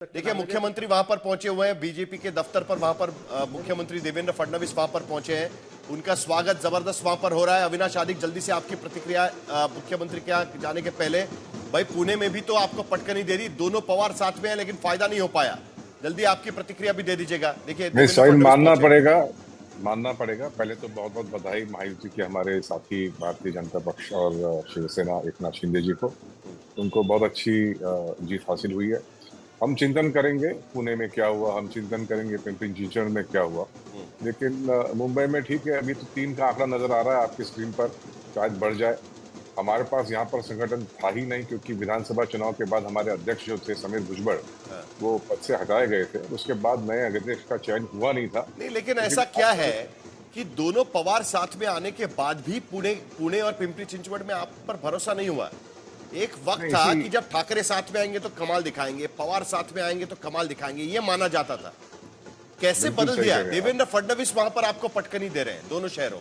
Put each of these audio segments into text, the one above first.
देखिए, मुख्यमंत्री वहां पर पहुंचे हुए हैं, बीजेपी के दफ्तर पर वहां पर मुख्यमंत्री देवेंद्र फडणवीस वहां पर पहुंचे हैं। उनका स्वागत जबरदस्त वहां पर हो रहा है। अविनाश आदिक, जल्दी से आपकी प्रतिक्रिया मुख्यमंत्री के यहाँ जाने के पहले। भाई, पुणे में भी तो आपको पटकनी दे दी, दोनों पवार साथ में है लेकिन फायदा नहीं हो पाया। जल्दी आपकी प्रतिक्रिया भी दे दीजिएगा। देखिए, साहिल, मानना पड़ेगा। पहले तो बहुत बहुत बधाई महायुति के हमारे साथी भारतीय जनता पक्ष और शिवसेना एकनाथ शिंदे जी को। उनको बहुत अच्छी जीत हासिल हुई है। हम चिंतन करेंगे पुणे में क्या हुआ, हम चिंतन करेंगे पिंपरी चिंचवड़ में क्या हुआ, लेकिन मुंबई में ठीक है। अभी तो 3 का आंकड़ा नजर आ रहा है आपकी स्क्रीन पर, शायद बढ़ जाए। हमारे पास यहाँ पर संगठन था ही नहीं, क्योंकि विधानसभा चुनाव के बाद हमारे अध्यक्ष जो थे समीर भुजबल, वो पद से हटाए गए थे। उसके बाद नए अध्यक्ष का चयन हुआ नहीं था। नहीं, लेकिन ऐसा क्या है कि दोनों पवार साथ में आने के बाद भी पुणे और पिंपरी चिंचवड़ में आप पर भरोसा नहीं हुआ? एक वक्त था कि जब ठाकरे साथ में आएंगे तो कमाल दिखाएंगे, पवार साथ में आएंगे तो कमाल दिखाएंगे, ये माना जाता था। कैसे बदल दिया? देवेंद्र फडणवीस वहां पर आपको पटकनी दे रहे हैं दोनों शहरों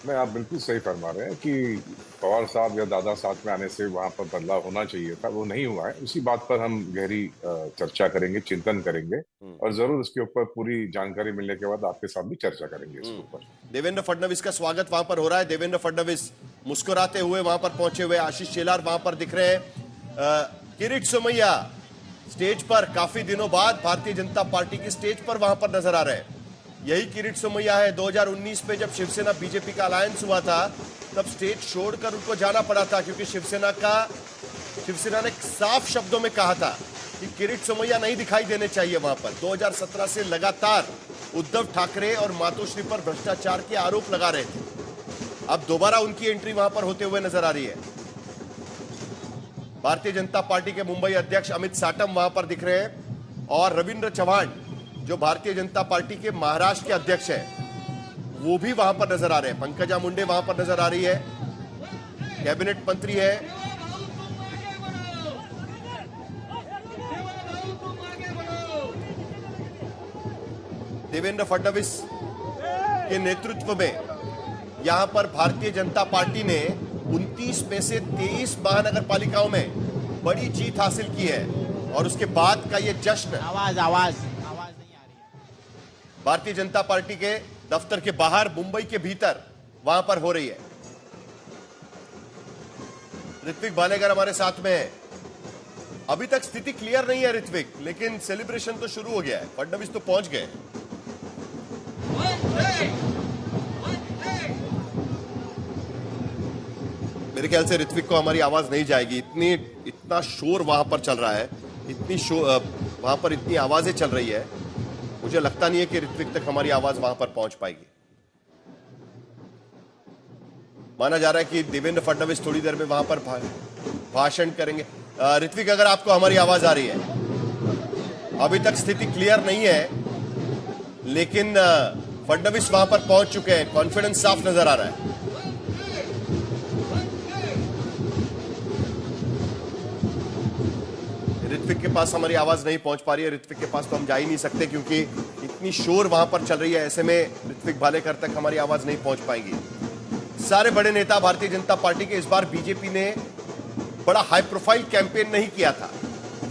में। आप बिल्कुल सही फरमा रहे हैं कि पवार साहब या दादा साथ में आने से वहां पर बदलाव होना चाहिए था, वो नहीं हुआ है। उसी बात पर हम गहरी चर्चा करेंगे, चिंतन करेंगे, और जरूर इसके ऊपर पूरी जानकारी मिलने के बाद आपके साथ भी चर्चा करेंगे इसके ऊपर। देवेंद्र फडणवीस का स्वागत वहां पर हो रहा है। देवेंद्र फडणवीस मुस्कुराते हुए वहां पर पहुंचे हुए। आशीष शेलार वहां पर दिख रहे हैं। किरीट सोमैया स्टेज पर काफी दिनों बाद भारतीय जनता पार्टी की स्टेज पर वहां पर नजर आ रहे हैं। यही किरीट सोमैया है 2019 में जब शिवसेना बीजेपी का अलायंस हुआ था, तब स्टेज छोड़कर उनको जाना पड़ा था, क्योंकि शिवसेना ने साफ शब्दों में कहा था कि किरीट सोमैया नहीं दिखाई देने चाहिए वहां पर। 2017 से लगातार उद्धव ठाकरे और मातोश्री पर भ्रष्टाचार के आरोप लगा रहे थे। अब दोबारा उनकी एंट्री वहां पर होते हुए नजर आ रही है। भारतीय जनता पार्टी के मुंबई अध्यक्ष अमित साटम वहां पर दिख रहे हैं, और रविंद्र चव्हाण जो भारतीय जनता पार्टी के महाराष्ट्र के अध्यक्ष हैं, वो भी वहां पर नजर आ रहे हैं। पंकजा मुंडे वहां पर नजर आ रही है, कैबिनेट मंत्री है। देवेंद्र फडणवीस के नेतृत्व में यहां पर भारतीय जनता पार्टी ने 29 में से 23 महानगर पालिकाओं में बड़ी जीत हासिल की है, और उसके बाद का ये जश्न आवाज नहीं आ रही है। भारतीय जनता पार्टी के दफ्तर के बाहर, मुंबई के भीतर वहां पर हो रही है। ऋत्विक भालेकर हमारे साथ में है। अभी तक स्थिति क्लियर नहीं है ऋत्विक, लेकिन सेलिब्रेशन तो शुरू हो गया है। फडणवीस तो पहुंच गए। मेरे ख्याल से ऋत्विक को हमारी आवाज नहीं जाएगी। इतना शोर वहां पर चल रहा है, वहां पर इतनी आवाजें चल रही है, मुझे लगता नहीं है कि ऋत्विक तक हमारी आवाज वहां पर पहुंच पाएगी। माना जा रहा है कि देवेंद्र फडणवीस थोड़ी देर में वहां पर भाषण करेंगे। ऋत्विक, अगर आपको हमारी आवाज आ रही है, अभी तक स्थिति क्लियर नहीं है, लेकिन फडणवीस वहां पर पहुंच चुके हैं। कॉन्फिडेंस साफ नजर आ रहा है। ऋत्विक के पास हमारी आवाज नहीं पहुंच पा रही है। ऋत्विक के पास तो हम जा ही नहीं सकते, क्योंकि इतनी शोर वहां पर चल रही है। ऐसे में ऋत्विक भालेकर तक हमारी आवाज नहीं पहुंच पाएगी। सारे बड़े नेता भारतीय जनता पार्टी के, इस बार बीजेपी ने बड़ा हाई प्रोफाइल कैंपेन नहीं किया था,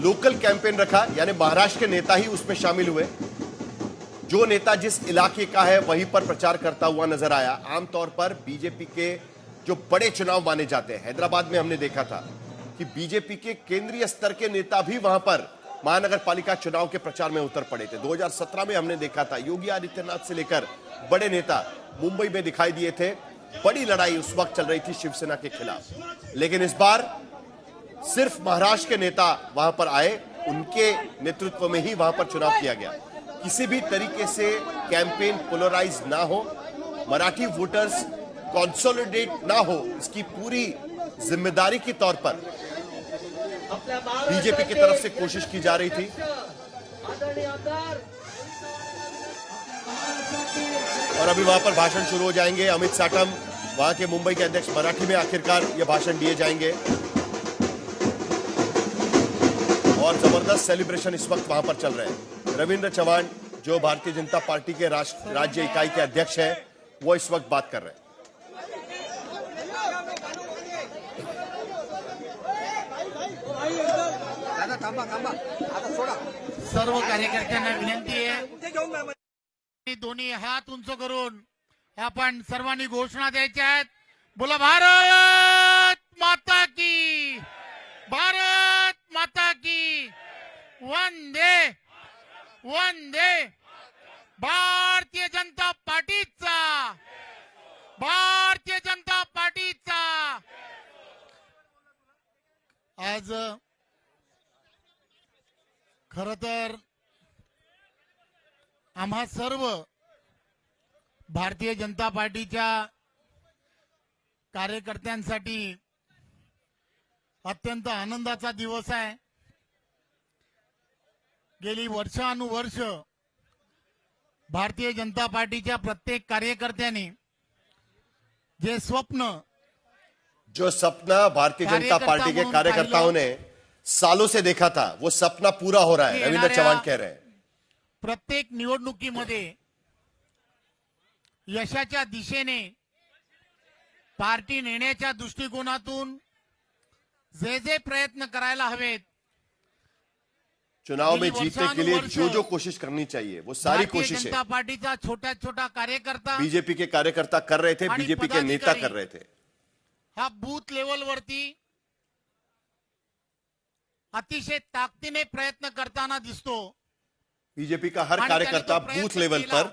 लोकल कैंपेन रखा, यानी महाराष्ट्र के नेता ही उसमें शामिल हुए। जो नेता जिस इलाके का है वहीं पर प्रचार करता हुआ नजर आया। आमतौर पर बीजेपी के जो बड़े चुनाव माने जाते हैं, हैदराबाद में हमने देखा था कि बीजेपी के केंद्रीय स्तर के नेता भी वहां पर महानगर पालिका चुनाव के प्रचार में उतर पड़े थे। 2017 में हमने देखा था, योगी आदित्यनाथ से लेकर बड़े नेता मुंबई में दिखाई दिए थे। बड़ी लड़ाई उस वक्त चल रही थी शिवसेना के खिलाफ, लेकिन इस बार सिर्फ महाराष्ट्र के नेता वहां पर आए, उनके नेतृत्व में ही वहां पर चुनाव किया गया। किसी भी तरीके से कैंपेन पोलराइज ना हो, मराठी वोटर्स कंसोलिडेट ना हो, इसकी पूरी जिम्मेदारी के तौर पर बीजेपी की तरफ से कोशिश की जा रही थी। और अभी वहां पर भाषण शुरू हो जाएंगे। अमित साटम, वहां के मुंबई के अध्यक्ष, मराठी में आखिरकार ये भाषण दिए जाएंगे, और जबरदस्त सेलिब्रेशन इस वक्त वहां पर चल रहे हैं। रविंद्र चव्हाण, जो भारतीय जनता पार्टी के राज्य इकाई के अध्यक्ष हैं, वो इस वक्त बात कर रहे हैं। सर्व कार्यकर्त्यांना विनंती आहे दोन्ही हात उंच करून आपण सर्वांनी घोषणा द्यायच्या आहेत. बोला भारत माता की, भारत माता की, वंदे वंदे. भारतीय जनता पार्टीचा, भारतीय जनता पार्टीचा. आज खर तर आम्हा सर्व भारतीय जनता पार्टीच्या कार्यकर्त्यांसाठी अत्यंत आनंदाचा दिवस आहे. गेली वर्षानुवर्ष भारतीय जनता पार्टीच्या प्रत्येक कार्यकर्त्यांनी जे स्वप्न, जो सपना भारतीय जनता पार्टी के कार्यकर्ताओं ने सालों से देखा था, वो सपना पूरा हो रहा है. रविंद्र चव्हाण कह रहे हैं प्रत्येक निवडणुकीमध्ये यशाच्या दिशेने पार्टी नेण्याच्या दृष्टिकोनातून जे जे प्रयत्न करायला हवेत, चुनाव में जीतने के लिए जो जो कोशिश करनी चाहिए वो सारी भारतीय कोशिशें जनता पार्टीचा छोटा छोटा कार्यकर्ता, बीजेपी के कार्यकर्ता कर रहे थे, आणि बीजेपी के नेता पदाधिकारी कर रहे थे. हा बूथ लेवल वरती अतिशय ताकदीने प्रयत्न करताना दिसतो. बीजेपी का हर आणि कार्यकर्ता त्याने तो प्रयत्न बूथ लेवल केला. पर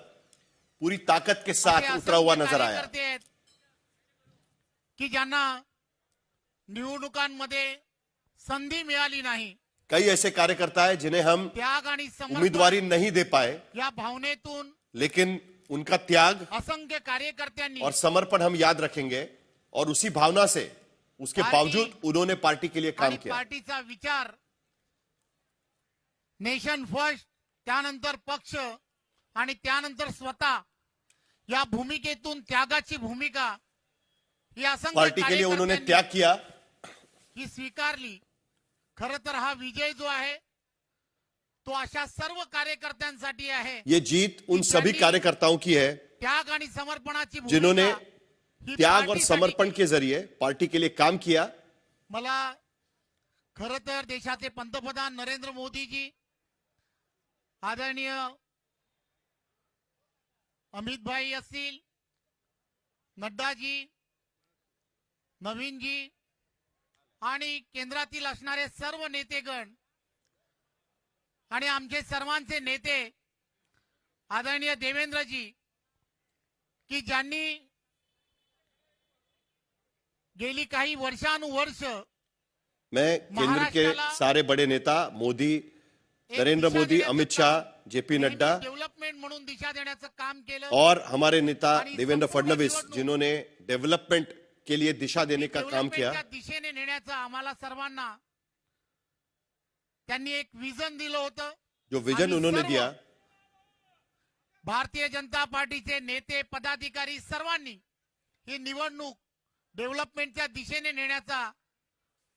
पूरी ताकत के असे साथ उतरा हुआ असंख्य नजर आया. कार्यकर्ते आहेत की ज्यांना निवडणुकांमध्ये संधी मिळाली नाही. कई ऐसे कार्यकर्ता है जिन्हें हम त्याग आणि समर्पण उम्मीदवारी नहीं दे पाए, या भावनेतून लेकिन उनका त्याग असंख्य कार्यकर्त्यांनी और समर्पण हम याद रखेंगे. और उसी भावना से उसके पार्टी- बावजूद उन्होंने पार्टी के लिए काम आणि किया. पार्टीचा विचार नेशन फर्स्ट, त्यानंतर पक्ष आणि त्यानंतर स्वतः या भूमिकेतून त्यागाची भूमिका ही असंख्य पार्टी के लिए उन्होंने त्याग किया. ही स्वीकारली. खर तर हा विजय जो आहे तो अशा सर्व कार्यकर्त्यांसाठी आहे. ये जीत उन सभी कार्यकर्ताओं की है त्याग आणि समर्पणाची भूमिका जिन्होंने ही त्याग और पार्टीसाठी समर्पण के जरिए पार्टी के लिए काम किया. मला खर तर देशाचे पंतप्रधान नरेंद्र मोदीजी, आदरणीय अमित भाई असतील, नड्डाजी, नवीनजी आणि केंद्रातील असणारे सर्व नेतेगण आणि आमचे सर्वांचे नेते आदरणीय देवेंद्रजी, की ज्यांनी गेली काही वर्षानुवर्ष मैं केंद्र के महाराष्ट्राला सारे बड़े नेता मोदी, नरेंद्र दिशा मोदी, देण्याचं अमित शाह, काम, जेपी नड्डा डेव्हलपमेंट म्हणून दिशा देण्याचं काम केलं. और हमारे नेता आणि देवेंद्र संपूर्ण फडणवीस निवडणूक जिन्होंने डेवलपमेंट के लिए दिशा देने का काम किया. डेव्हलपमेंटच्या दिशेने नेण्याचं आम्हाला सर्वांना त्यांनी एक विजन दिलं होतं. जो विजन आम्ही उन्होंने सर्व दिया, भारतीय जनता पार्टीचे नेते, पदाधिकारी सर्वांनी ही निवडणूक डेव्हलपमेंटच्या दिशेने नेण्याचा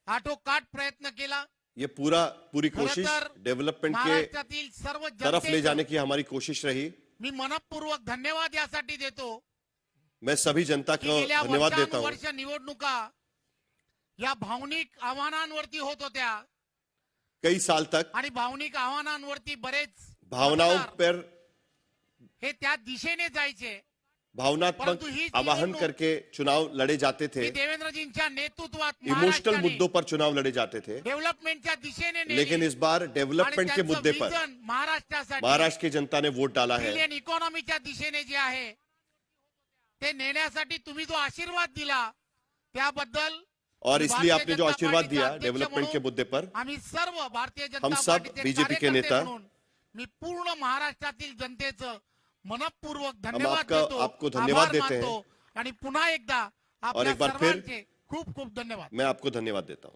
आटोकाट प्रयत्न केला. ये पूरी कोशिश खरं तर डेवलपमेंट के महाराष्ट्रातील सर्व तरफ ले जनतेचं जाने की हमारी कोशिश रही. मी मनपूर्वक धन्यवाद यासाठी देतो मैं सभी जनता की को गेल्या धन्यवाद देता हूं. वर्ष निवडणुका या भावनिक आव्हानांवरती होत होत्या कई साल तक आणि भावनिक आव्हानांवरती बरेच भावनाओं मतदार पर हे त्या दिशेने जायचे. भावनात्मक परंतु ही आवाहन निवडणूक करके चुनाव लड़े जाते थे. की देवेंद्रजींच्या नेतृत्वात इमोशनल महाराष्ट्राने मुद्दों पर चुनाव लड़े जाते थे. डेव्हलपमेंटच्या दिशेने नेली. लेकिन इस बार आणि डेवलपमेंट के त्यांचं मुद्दे पर विजन महाराष्ट्रासाठी महाराष्ट्र की जनता ने वोट डाला है. ट्रिलियन इकॉनॉमीच्या दिशेने जे आहे ते नेण्यासाठी तुम्ही जो आशीर्वाद दिला त्याबद्दल और इसलिए भारतीय आपने जो जनता आशीर्वाद पार्टीचा दिया अध्यक्ष डेवलपमेंट के म्हणून मुद्दे पर, आम्ही सर्व भारतीय जनता हम सब पार्टीचे बीजेपी के कार्यकर्ते नेता म्हणून मी पूर्ण महाराष्ट्रातील जनतेचं मनपूर्वक हम धन्यवाद देतो, आपको धन्यवाद आभार देते हैं. मानतो आणि पुन्हा एकदा और आपल्या एक बार फिर सर्वांचे खूप खूप धन्यवाद. मैं आपको धन्यवाद देता हूं.